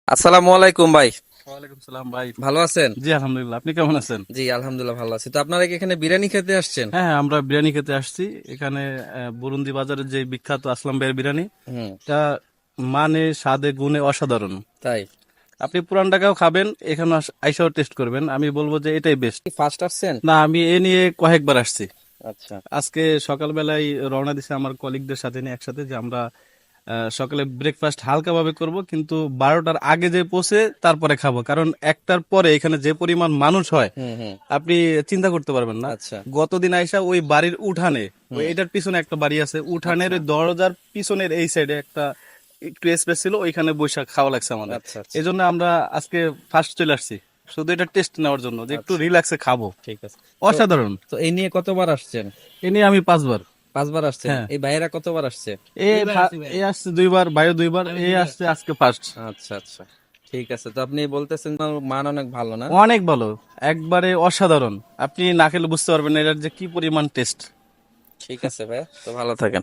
আসসালামু আলাইকুম ভাই। ওয়ালাইকুম সালাম ভাই। ভালো আছেন? জি আলহামদুলিল্লাহ, আপনি কেমন আছেন? জি আলহামদুলিল্লাহ ভালো আছি। তো আপনারা কি এখানে বিরিয়ানি খেতে আসছেন? হ্যাঁ হ্যাঁ, আমরা বিরিয়ানি খেতে আসছি এখানে। বুরুন্দি বাজারের যে বিখ্যাত আসলাম ভাইয়ের বিরিয়ানি, হুম। এটা মানে স্বাদে গুণে অসাধারণ। তাই? আপনি পুরান ঢাকাও খাবেন, এখানে আইসাও টেস্ট করবেন, আমি বলবো যে এটাই বেস্ট। ফার্স্ট আসছেন? না, আমি এ নিয়ে কয়েকবার আসছি। আচ্ছা। আজকে সকালবেলায় রওনা দিছে আমার কলিগদের সাথে নিয়ে একসাথে, যে আমরা সকালে ব্রেকফাস্ট হালকা ভাবে করব, কিন্তু 12টার আগে যে পৌঁছে তারপরে খাবো, কারণ একটার পরে এখানে যে পরিমাণ মানুষ হয় হুম হুম। আপনি চিন্তা করতে পারবেন না। আচ্ছা। গতদিন আইসা ওই বাড়ির উঠানে, ওই হুম। এটার পিছনে একটা বাড়ি আছে, উঠানের আচ্ছা ওই দরজার পিছনের এই সাইডে একটা একটু স্পেস ছিল, ওইখানে বৈশাখ খাওয়া লাগছে আমাদের। আচ্ছা। আচ্ছা। এই জন্য আমরা আজকে ফার্স্ট চলে আসছি, শুধু এটা টেস্ট নেওয়ার জন্য, যে একটু আচ্ছা। রিল্যাক্সে খাবো। ঠিক আছে। তো অসাধারণ। তো এই নিয়ে কতবার আসছেন? এ নিয়ে আমি 5বার। পাঁচবার আসছেন? হ্যাঁ, এই ভাইয়েরা কতবার আসছে? এ আসছে 2বার, ভাইও 2বার, এ আসছে আজকে ফার্স্ট। আচ্ছা আচ্ছা। ঠিক আছে, তো আপনি বলতেছেন মান অনেক ভালো না? অনেক ভালো, একবারে অসাধারণ। আপনি না খেলে বুঝতে পারবেন না এটার যে কি পরিমাণ টেস্ট। ঠিক আছে ভাই, তো ভালো থাকেন।